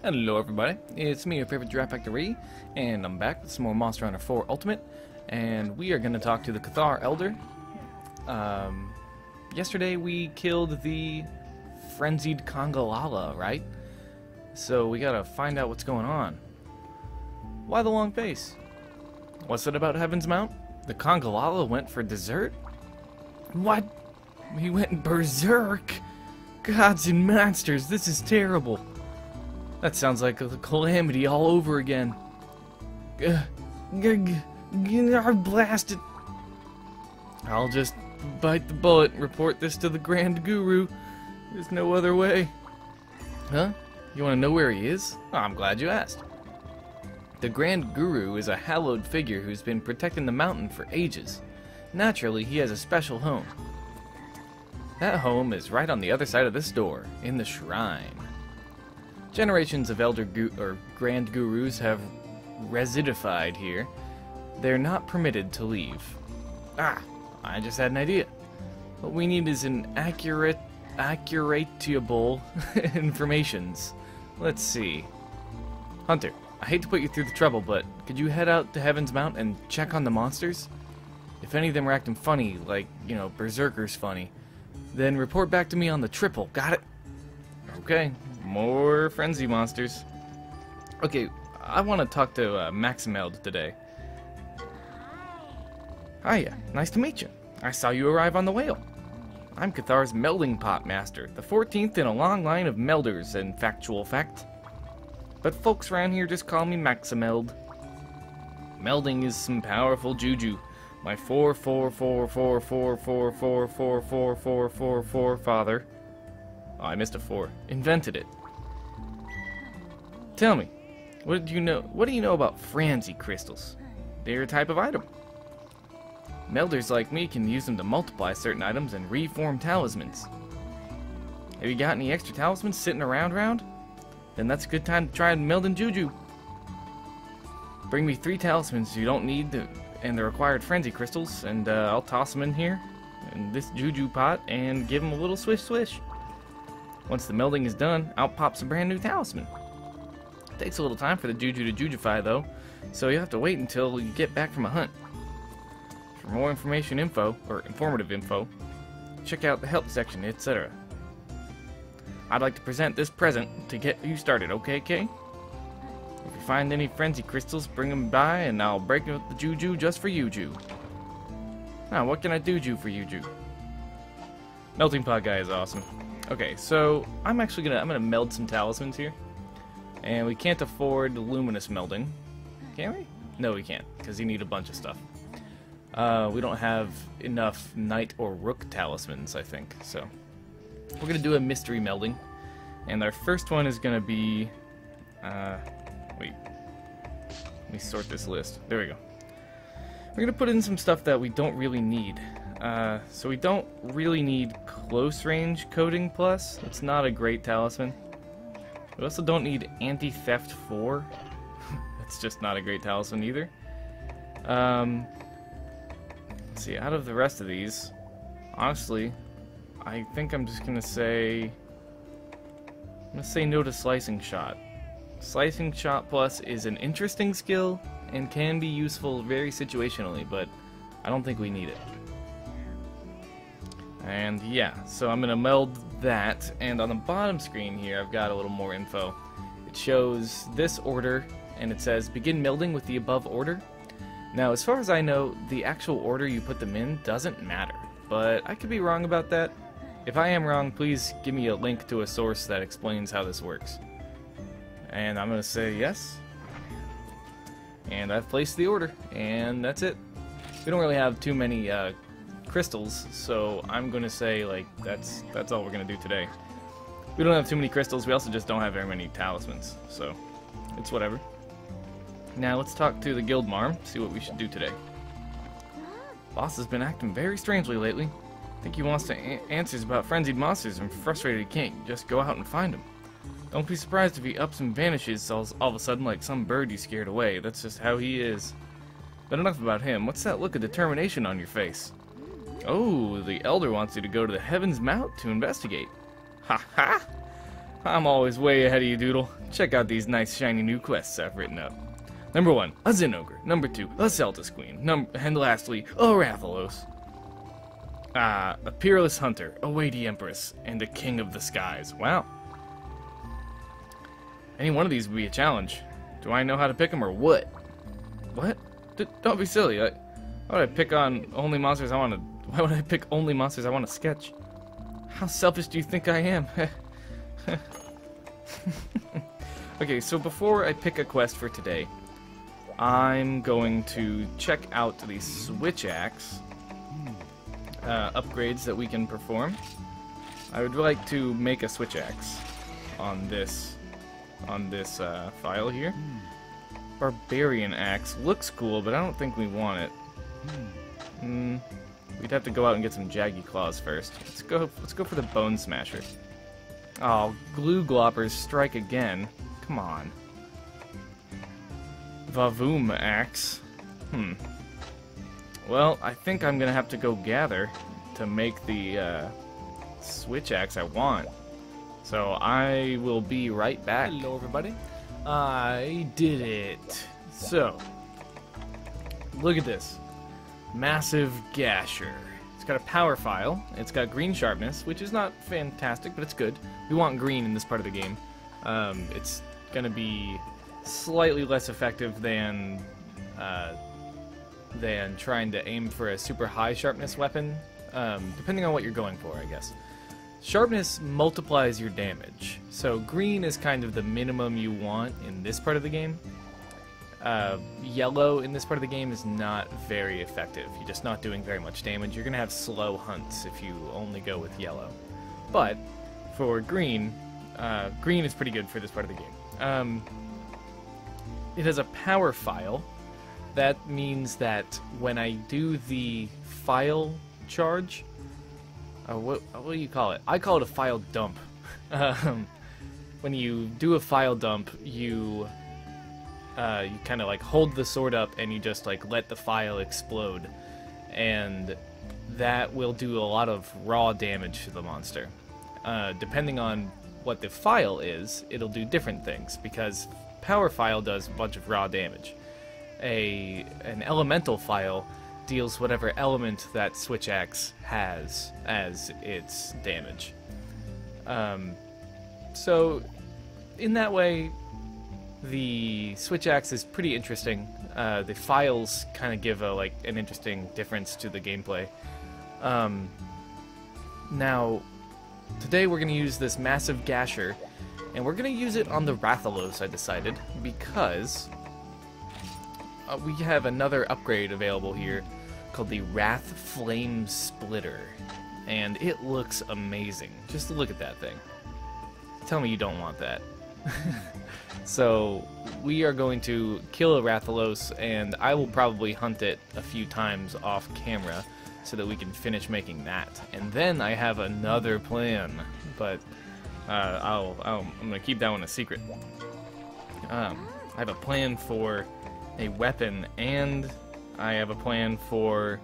Hello everybody, it's me, your favorite Giraffe Factory, and I'm back with some more Monster Hunter 4 Ultimate, and we are going to talk to the Cathar Elder. Yesterday we killed the frenzied Congalala, right? So we gotta find out what's going on. Why the long face? What's it about Heaven's Mount? The Congalala went for dessert? What? He went berserk? Gods and monsters, this is terrible. That sounds like a calamity all over again. Blast it. I'll just bite the bullet and report this to the Grand Guru. There's no other way. Huh? You want to know where he is? Oh, I'm glad you asked. The Grand Guru is a hallowed figure who's been protecting the mountain for ages. Naturally, he has a special home. That home is right on the other side of this door, in the shrine. Generations of Grand Gurus have residified here. They're not permitted to leave. Ah, I just had an idea. What we need is an accuratable informations. Let's see. Hunter, I hate to put you through the trouble, but could you head out to Heaven's Mount and check on the monsters? If any of them are acting funny, like, you know, Berserker's funny, then report back to me on the triple. Got it? Okay. More frenzy monsters. Okay, I want to talk to Maximeld today. Hiya, nice to meet you. I saw you arrive on the whale. I'm Cathar's melding pot master, the 14th in a long line of melders, in factual fact. But folks around here just call me Maximeld. Melding is some powerful juju. My 4 father. Oh, I missed a 4. Invented it. Tell me, what do you know about frenzy crystals? They're a type of item. Melders like me can use them to multiply certain items and reform talismans. Have you got any extra talismans sitting around? Then that's a good time to try melding juju. Bring me 3 talismans you don't need and the required frenzy crystals, and I'll toss them in here, in this juju pot, and give them a little swish swish. Once the melding is done, out pops a brand new talisman. It takes a little time for the juju to jujify though, so you have to wait until you get back from a hunt. For more informative info, check out the help section, etc. I'd like to present this present to get you started, okay, Kay? If you find any frenzy crystals, bring them by and I'll break up the juju just for you, Ju. Now, what can I do, Ju, for you, Ju? Melting pot guy is awesome. Okay, so I'm gonna meld some talismans here, and we can't afford luminous melding, can we? No, we can't, because you need a bunch of stuff. We don't have enough knight or rook talismans, I think. So we're gonna do a mystery melding, and our first one is gonna be. Wait, let me sort this list. There we go. We're gonna put in some stuff that we don't really need. So we don't really need close range coding plus. It's not a great talisman. We also don't need anti-theft 4. That's just not a great talisman either. Let's see, out of the rest of these, honestly, I think I'm just gonna say no to slicing shot. Slicing shot plus is an interesting skill and can be useful very situationally, but I don't think we need it. And yeah, so I'm gonna meld that, and on the bottom screen here I've got a little more info. It shows this order, and it says begin melding with the above order. Now, as far as I know, the actual order you put them in doesn't matter, but I could be wrong about that. If I am wrong, please give me a link to a source that explains how this works. And I'm gonna say yes, and I've placed the order, and that's it. We don't really have too many crystals, so I'm gonna say, like, that's all we're gonna do today. We don't have too many crystals. We also just don't have very many talismans, so it's whatever. Now let's talk to the guild marm, see what we should do today. Boss has been acting very strangely lately. I think he wants answers about frenzied monsters and frustrated he can't just go out and find them. Don't be surprised if he ups and vanishes all of a sudden like some bird you scared away. That's just how he is. But enough about him. What's that look of determination on your face? Oh, the Elder wants you to go to the Heaven's Mount to investigate. Ha ha! I'm always way ahead of you, Doodle. Check out these nice shiny new quests I've written up. Number 1, a Zinogre. Number 2, a Celtis Queen. And lastly, a Rathalos. A Peerless Hunter, a Weighty Empress, and a King of the Skies. Wow. Any one of these would be a challenge. Do I know how to pick them or what? What? Don't be silly. Why would I pick on only monsters I want to... Why would I pick only monsters I want to sketch? How selfish do you think I am? Okay, so before I pick a quest for today, I'm going to check out the switch axe upgrades that we can perform. I would like to make a switch axe on this file here. Barbarian axe looks cool, but I don't think we want it. We'd have to go out and get some jaggy claws first. Let's go for the bone smasher. Oh, glue gloppers strike again. Come on. Vavoom axe. Well, I think I'm gonna have to go gather to make the switch axe I want. So I will be right back. Hello, everybody. I did it. So, look at this. Massive gasher. It's got a power file. It's got green sharpness, which is not fantastic, but it's good. We want green in this part of the game. It's gonna be slightly less effective than trying to aim for a super high sharpness weapon, depending on what you're going for, I guess. Sharpness multiplies your damage, so green is kind of the minimum you want in this part of the game. Yellow in this part of the game is not very effective. You're just not doing very much damage. You're going to have slow hunts if you only go with yellow. But for green, green is pretty good for this part of the game. It has a power file. That means that when I do the file charge, what do you call it? I call it a file dump. When you do a file dump, you kind of like hold the sword up and you just like let the file explode, and that will do a lot of raw damage to the monster. Depending on what the file is, it'll do different things, because power file does a bunch of raw damage. An elemental file deals whatever element that switch axe has as its damage. So in that way, the switch axe is pretty interesting. The files kind of give an interesting difference to the gameplay. Now, today we're going to use this massive gasher, and we're going to use it on the Rathalos, I decided, because we have another upgrade available here called the Wrath Flame Splitter, and it looks amazing. Just look at that thing. Tell me you don't want that. So we are going to kill a Rathalos, and I will probably hunt it a few times off camera so that we can finish making that. And then I have another plan, but I'm gonna keep that one a secret. I have a plan for a weapon, and I have a plan for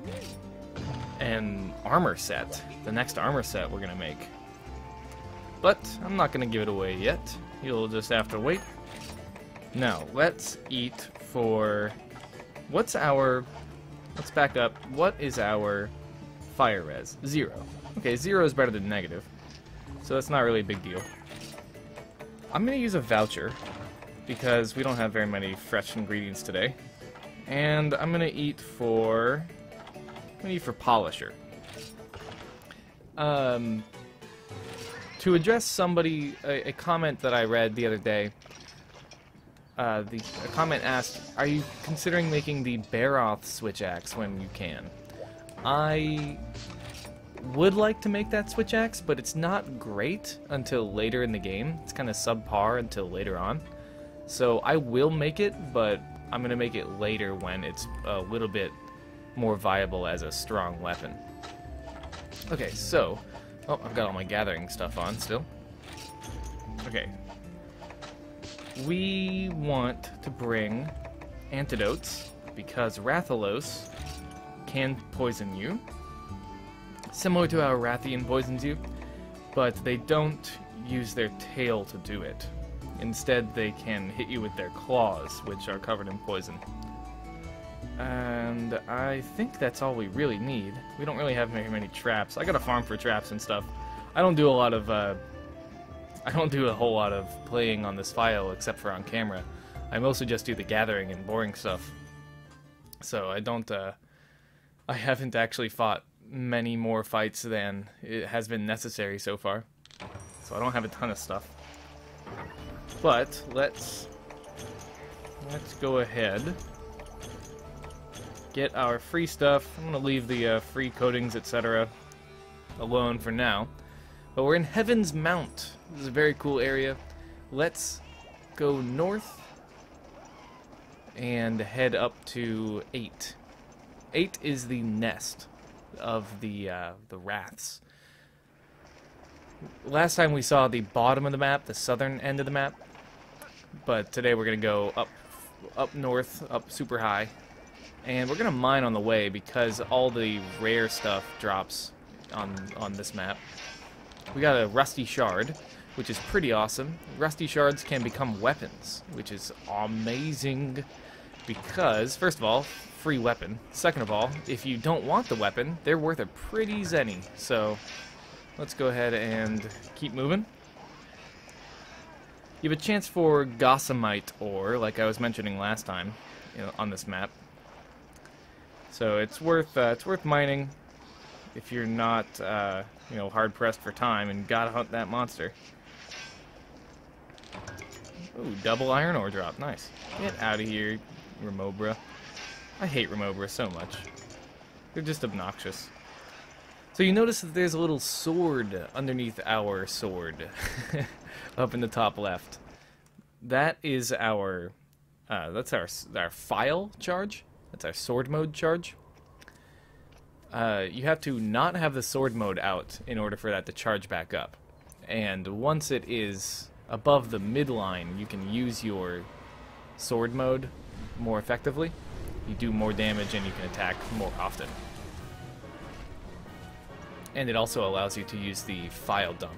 an armor set. The next armor set we're gonna make. But I'm not gonna give it away yet. You'll just have to wait. Now, let's eat for... Let's back up. What is our fire res? 0. Okay, 0 is better than negative, so that's not really a big deal. I'm gonna use a voucher, because we don't have very many fresh ingredients today. And I'm gonna eat for polisher. To address somebody, a comment that I read the other day, a comment asked, are you considering making the Baroth switch axe when you can? I would like to make that switch axe, but it's not great until later in the game. It's kind of subpar until later on. So I will make it, but I'm going to make it later when it's a little bit more viable as a strong weapon. Okay, so... Oh, I've got all my gathering stuff on still. Okay. We want to bring antidotes, because Rathalos can poison you, similar to how Rathian poisons you, but they don't use their tail to do it. Instead, they can hit you with their claws, which are covered in poison. And I think that's all we really need. We don't really have very many traps. I got a farm for traps and stuff. I don't do a lot of, I don't do a whole lot of playing on this file except for on camera. I mostly just do the gathering and boring stuff. So I haven't actually fought many more fights than it has been necessary so far. So I don't have a ton of stuff. But let's go ahead, get our free stuff. I'm gonna leave the free coatings, etc. alone for now. But we're in Heaven's Mount. This is a very cool area. Let's go north and head up to 8. 8 is the nest of the Wraths. Last time we saw the bottom of the map, the southern end of the map, but today we're gonna go up north, up super high, and we're gonna mine on the way because all the rare stuff drops on this map. We got a rusty shard, which is pretty awesome. Rusty shards can become weapons, which is amazing because, first of all, free weapon. Second of all, if you don't want the weapon, they're worth a pretty zenny. So let's go ahead and keep moving. You have a chance for gossamite ore, like I was mentioning last time, on this map. So it's worth mining if you're not hard pressed for time and gotta hunt that monster. Ooh, double iron ore drop, nice. Get out of here, Remobra. I hate Remobra so much. They're just obnoxious. So you notice that there's a little sword underneath our sword, up in the top left. That is our, that's our file charge. That's our sword mode charge. You have to not have the sword mode out in order for that to charge back up. And once it is above the midline, you can use your sword mode more effectively. You do more damage and you can attack more often. And it also allows you to use the file dump.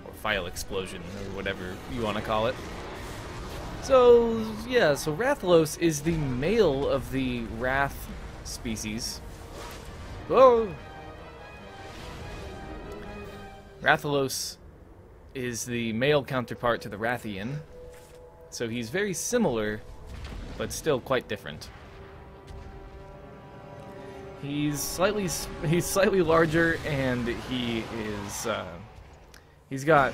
Or file explosion, or whatever you want to call it. So, yeah, so Rathalos is the male of the Wrath species. Whoa! Rathalos is the male counterpart to the Rathian. So he's very similar, but still quite different. He's slightly larger, and he's got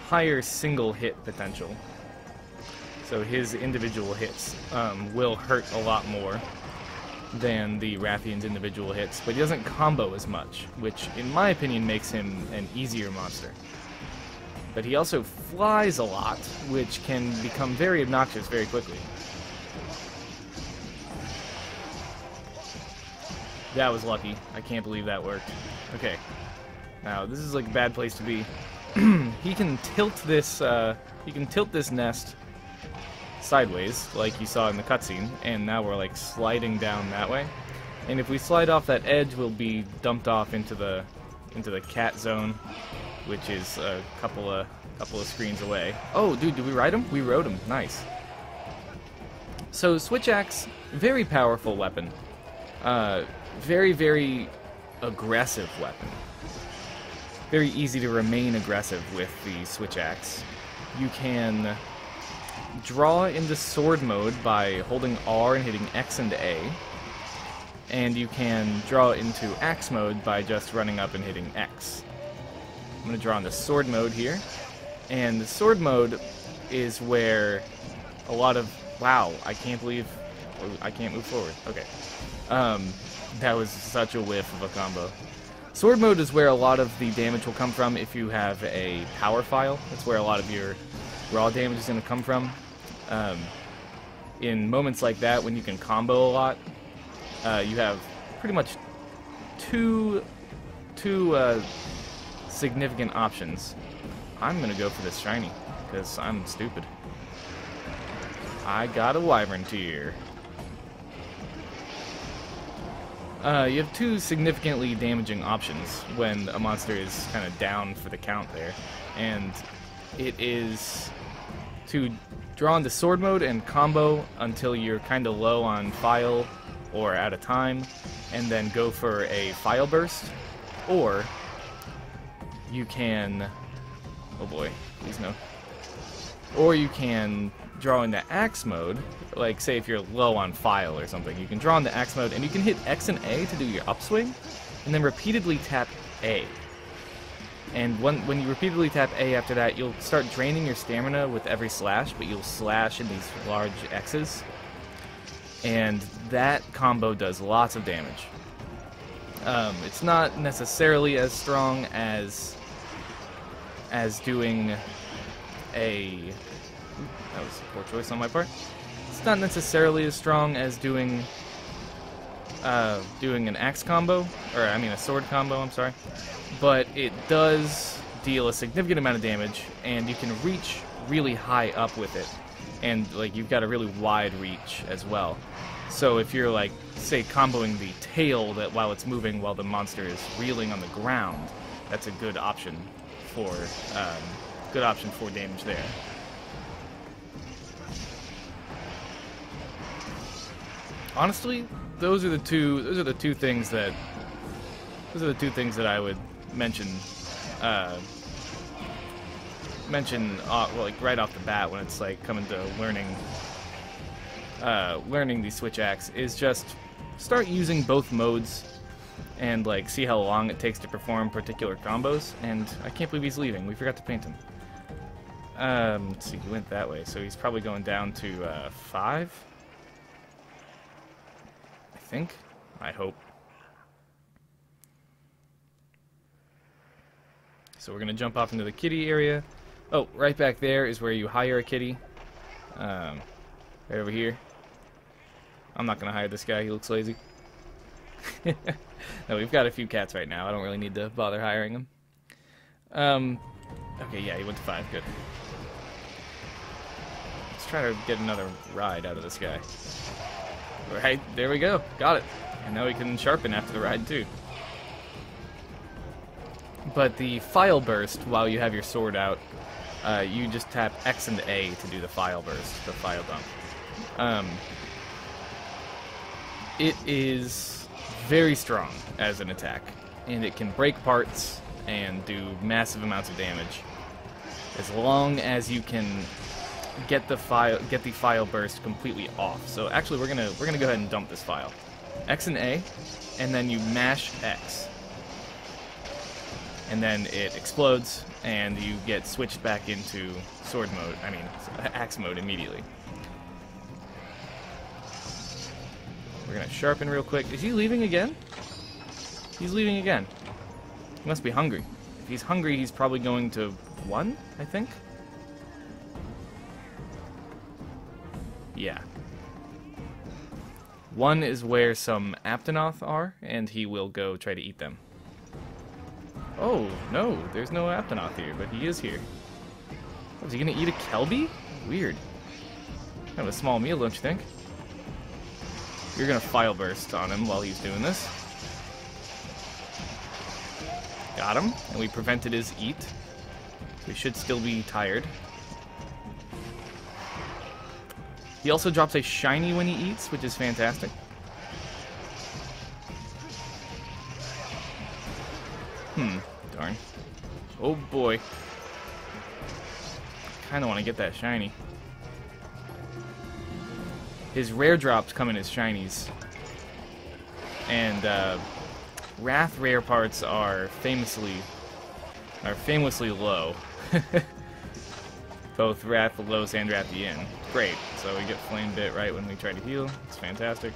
higher single hit potential. So his individual hits will hurt a lot more than the Rathian's individual hits, but he doesn't combo as much, which in my opinion makes him an easier monster. But he also flies a lot, which can become very obnoxious very quickly. That was lucky. I can't believe that worked. Okay. Now, this is like a bad place to be. He can tilt this nest sideways, like you saw in the cutscene, and now we're like sliding down that way. And if we slide off that edge, we'll be dumped off into the cat zone, which is a couple of screens away. Oh, dude, did we ride him? We rode him. Nice. So Switch Axe, very powerful weapon. Very, very aggressive weapon. Very easy to remain aggressive with the Switch Axe. You can draw into sword mode by holding R and hitting X and A. And you can draw into axe mode by just running up and hitting X. I'm going to draw into sword mode here. And the sword mode is where a lot of... Wow, I can't believe... I can't move forward. Okay. That was such a whiff of a combo. Sword mode is where a lot of the damage will come from if you have a power file. That's where a lot of your raw damage is going to come from. In moments like that, when you can combo a lot, you have pretty much two significant options. I'm going to go for this shiny, because I'm stupid. I got a wyvern tier. You have two significantly damaging options when a monster is kind of down for the count there, and it is to draw into sword mode and combo until you're kind of low on file or out of time, and then go for a file burst, or you can, oh boy, please no, or you can draw into axe mode, like say if you're low on file or something, you can draw into axe mode and you can hit X and A to do your upswing, and then repeatedly tap A. And when you repeatedly tap A after that, you'll start draining your stamina with every slash, but you'll slash in these large X's. And that combo does lots of damage. It's not necessarily as strong as doing a... That was a poor choice on my part. It's not necessarily as strong as doing an axe combo, or I mean a sword combo, I'm sorry. But it does deal a significant amount of damage, and you can reach really high up with it. And like you've got a really wide reach as well. So if you're like, say, comboing the tail that while it's moving while the monster is reeling on the ground, that's a good option for damage there. Honestly, those are the two things that I would mention like right off the bat when it's like coming to learning the switch axe, is just start using both modes and like see how long it takes to perform particular combos. And I can't believe he's leaving. We forgot to paint him. Let's see, he went that way, so he's probably going down to 5. I think. I hope. So we're gonna jump off into the kitty area. Oh, right back there is where you hire a kitty. Right over here. I'm not gonna hire this guy, he looks lazy. No, we've got a few cats right now. I don't really need to bother hiring them. Okay, yeah, he went to 5, good. Let's try to get another ride out of this guy. Right, there we go. Got it. And now we can sharpen after the ride, too. But the file burst, while you have your sword out, you just tap X and A to do the file burst, the file dump. It is very strong as an attack, and it can break parts and do massive amounts of damage, as long as you can get the file burst completely off. So actually, we're gonna go ahead and dump this file. X and A, and then you mash X, and then it explodes, and you get switched back into sword mode. I mean, axe mode immediately. We're gonna sharpen real quick. Is he leaving again? He's leaving again. He must be hungry. If he's hungry, he's probably going to 1, I think. Yeah. 1 is where some Aptonoth are, and he will go try to eat them. Oh, no, there's no Aptonoth here, but he is here. Oh, is he gonna eat a Kelby? Weird. Kind of a small meal, don't you think? You're gonna file burst on him while he's doing this. Got him, and we prevented his eat. So he should still be tired. He also drops a shiny when he eats, which is fantastic. Darn. Oh boy. Kinda wanna get that shiny. His rare drops come in as shinies. And Wrath rare parts are famously low. Both Rathalos and Rathian. Great. So we get flame bit right when we try to heal. It's fantastic.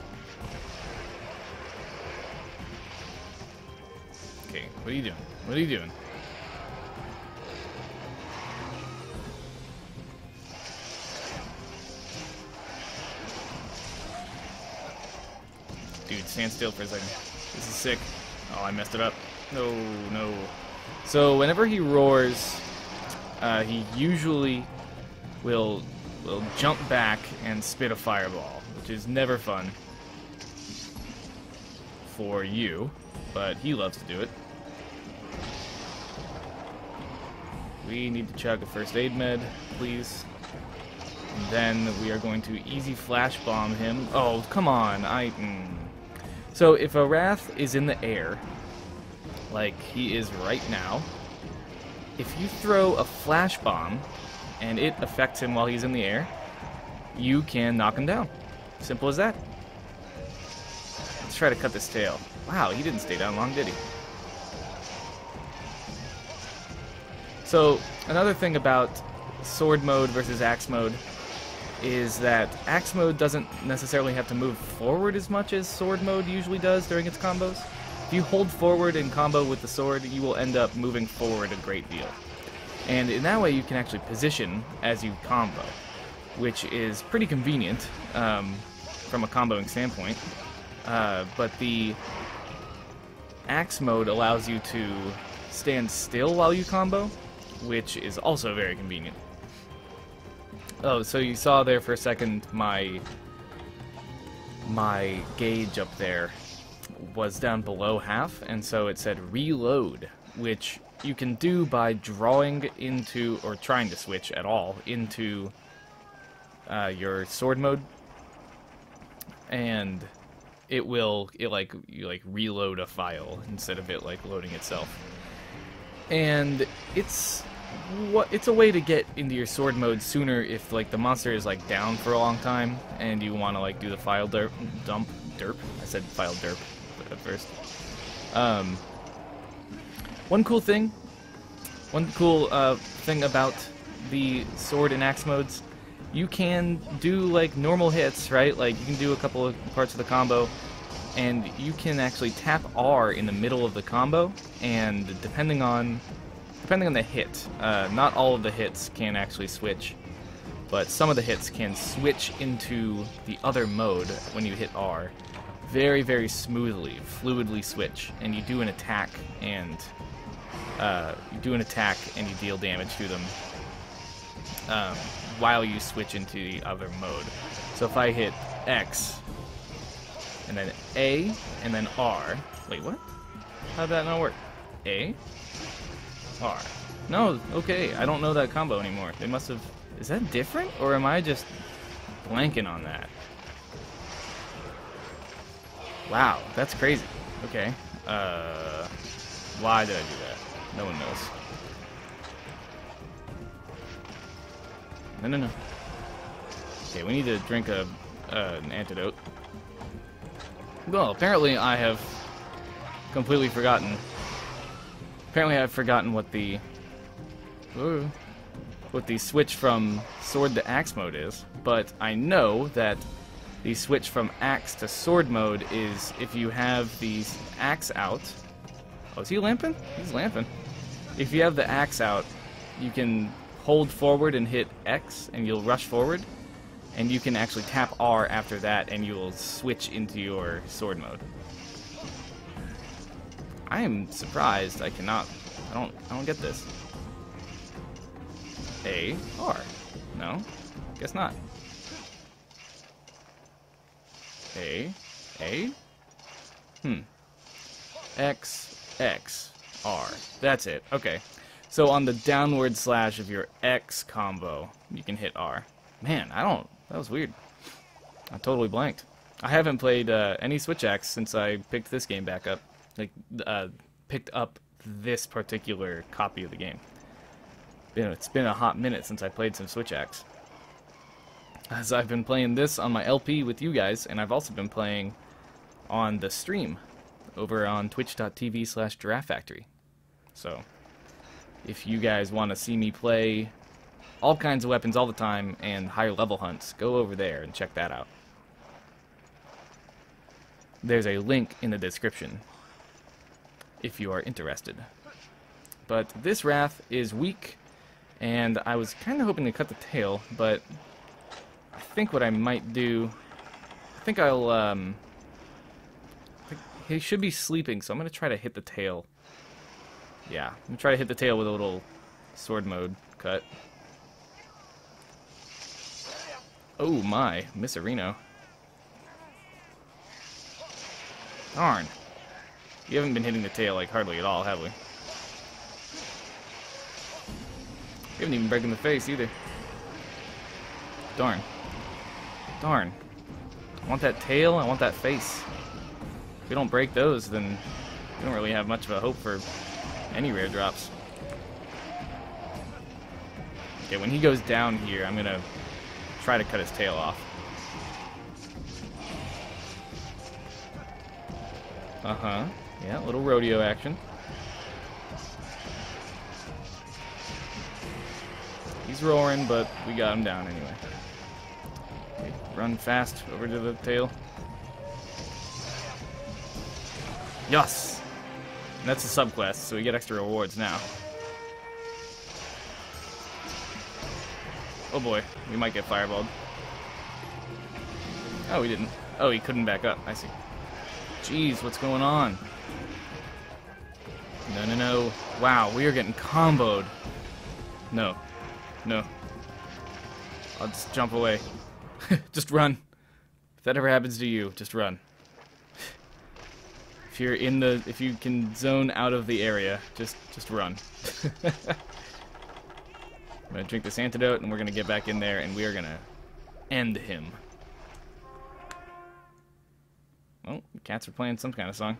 Okay, what are you doing? What are you doing? Dude, stand still for a second. This is sick. Oh, I messed it up. No, no. So whenever he roars, he usually will jump back and spit a fireball, which is never fun. MH4U, but he loves to do it. We need to chug a first aid med, please. And then we are going to easy flash bomb him. Oh, come on. So if a Wrath is in the air, like he is right now, if you throw a flash bomb and it affects him while he's in the air, you can knock him down. Simple as that. Let's try to cut this tail. Wow, he didn't stay down long, did he? So, another thing about sword mode versus axe mode is that axe mode doesn't necessarily have to move forward as much as sword mode usually does during its combos. If you hold forward in combo with the sword, you will end up moving forward a great deal. And in that way, you can actually position as you combo, which is pretty convenient from a comboing standpoint. But the axe mode allows you to stand still while you combo, which is also very convenient. Oh, so you saw there for a second my gauge up there was down below half, and so it said reload, which you can do by drawing into, or trying to switch at all, into your sword mode, and you reload a file instead of it like loading itself. And it's a way to get into your sword mode sooner if like the monster is like down for a long time and you want to like do the file derp. I said file derp at first. One cool thing about the sword and axe modes, you can do like normal hits, right? Like you can do a couple of parts of the combo, and you can actually tap R in the middle of the combo, and depending on the hit, not all of the hits can actually switch, but some of the hits can switch into the other mode when you hit R. Very, very smoothly, fluidly switch, and you do an attack, and you deal damage to them while you switch into the other mode. So if I hit X, and then A, and then R. Wait, what? How'd that not work? A? R. No, okay, I don't know that combo anymore. They must have... Is that different? Or am I just blanking on that? Wow, that's crazy. Okay. Why did I do that? No one knows. No. Okay, we need to drink an antidote. Well, apparently I have completely forgotten. Apparently I've forgotten what the switch from sword to axe mode is, but I know that the switch from axe to sword mode is if you have the axe out. Oh, is he lamping? He's lamping. If you have the axe out, you can hold forward and hit X, and you'll rush forward. And you can actually tap R after that, and you will switch into your sword mode. I am surprised I cannot. I don't get this. A R. No, guess not. A. X R. That's it. Okay. So on the downward slash of your X combo, you can hit R. Man, that was weird. I totally blanked. I haven't played any Switch Axe since I picked this game back up. Like, picked up this particular copy of the game. It's been a hot minute since I played some Switch Axe. As I've been playing this on my LP with you guys, and I've also been playing on the stream over on twitch.tv/giraffefactory. So, if you guys want to see me play all kinds of weapons all the time and higher level hunts, go over there and check that out. There's a link in the description if you are interested. But this Wrath is weak, and I was kind of hoping to cut the tail, but I think what I might do, he should be sleeping, so I'm going to try to hit the tail. Yeah, I'm going to try to hit the tail with a little sword mode cut. Oh my, Miss Areno. Darn. We haven't been hitting the tail, like, hardly at all, have we? We haven't even broken the face, either. Darn. Darn. I want that tail, I want that face. If we don't break those, then we don't really have much of a hope for any rare drops. Okay, when he goes down here, I'm gonna try to cut his tail off. Uh-huh. Yeah, little rodeo action. He's roaring, but we got him down anyway. Okay, run fast over to the tail. Yes! And that's a subquest, so we get extra rewards now. Oh boy, we might get fireballed. Oh, we didn't. Oh, he couldn't back up. I see. Jeez, what's going on? No, no, no. Wow, we are getting comboed. No. No. I'll just jump away. Just run. If that ever happens to you, just run. If you can zone out of the area, just run. I'm gonna drink this antidote and we're gonna get back in there and we are gonna end him. Oh, the cats are playing some kind of song.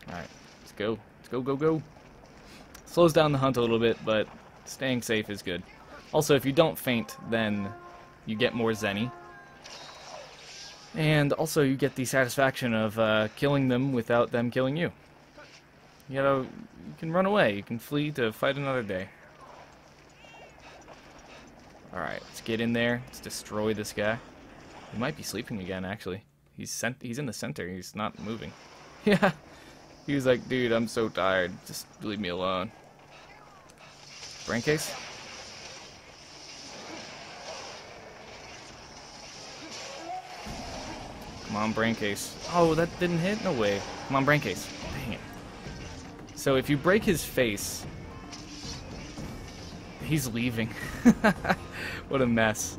Alright, let's go. Let's go, go, go. Slows down the hunt a little bit, but staying safe is good. Also, if you don't faint, then you get more zenny. And also, you get the satisfaction of killing them without them killing you. You know, you can run away. You can flee to fight another day. Alright, let's get in there. Let's destroy this guy. He might be sleeping again, actually. He's in the center. He's not moving. Yeah. He was like, dude, I'm so tired. Just leave me alone. Brain case? Come on, brain case. Oh, that didn't hit? No way. Come on, brain case. Dang it. So if you break his face... He's leaving. What a mess.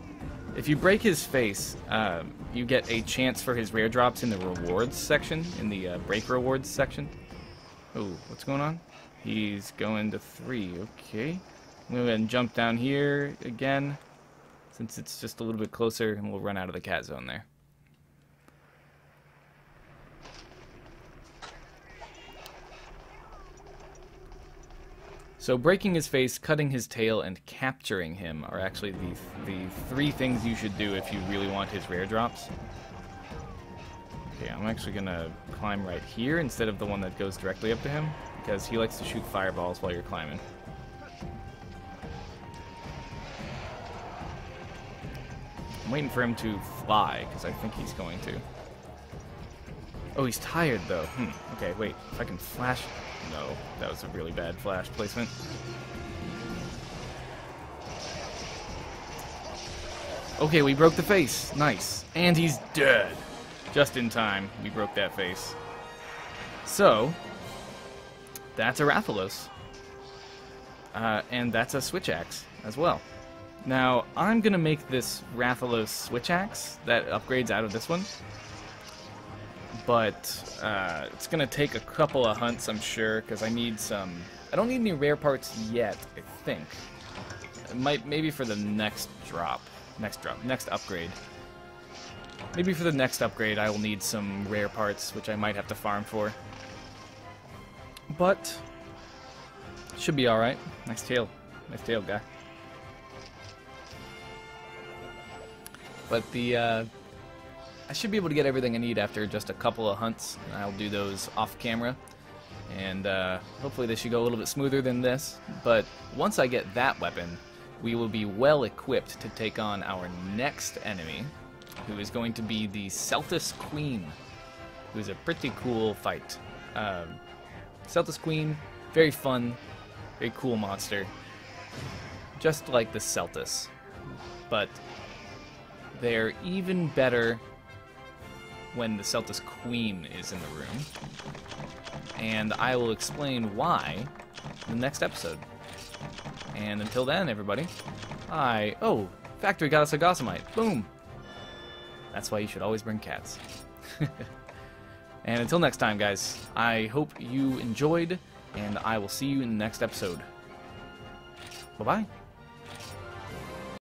If you break his face, you get a chance for his rare drops in the rewards section, in the break rewards section. Oh, what's going on? He's going to 3. Okay. I'm going to go ahead and jump down here again, since it's just a little bit closer, and we'll run out of the cat zone there. So breaking his face, cutting his tail, and capturing him are actually the 3 things you should do if you really want his rare drops. Okay, I'm actually going to climb right here instead of the one that goes directly up to him, because he likes to shoot fireballs while you're climbing. I'm waiting for him to fly, because I think he's going to. Oh, he's tired, though. Okay, wait. If I can flash... No, that was a really bad flash placement. Okay, we broke the face. Nice. And he's dead. Just in time, we broke that face. So, that's a Rathalos. And that's a switch axe as well. Now, I'm going to make this Rathalos switch axe that upgrades out of this one. But it's going to take a couple of hunts, I'm sure, because I need some... I don't need any rare parts yet, I think. Maybe for the next drop. Next upgrade. Maybe for the next upgrade I will need some rare parts, which I might have to farm for. But, should be alright. Nice tail. Nice tail, guy. But the... I should be able to get everything I need after just a couple of hunts. I'll do those off camera. And hopefully this should go a little bit smoother than this. But once I get that weapon, we will be well equipped to take on our next enemy, who is going to be the Celtis Queen, who's a pretty cool fight. Celtis Queen, very fun, very cool monster. Just like the Celtis. But they're even better when the Celtis Queen is in the room. And I will explain why in the next episode. And until then, everybody, oh, factory got us a Gossamite. Boom! That's why you should always bring cats. And until next time, guys, I hope you enjoyed, and I will see you in the next episode. Bye-bye.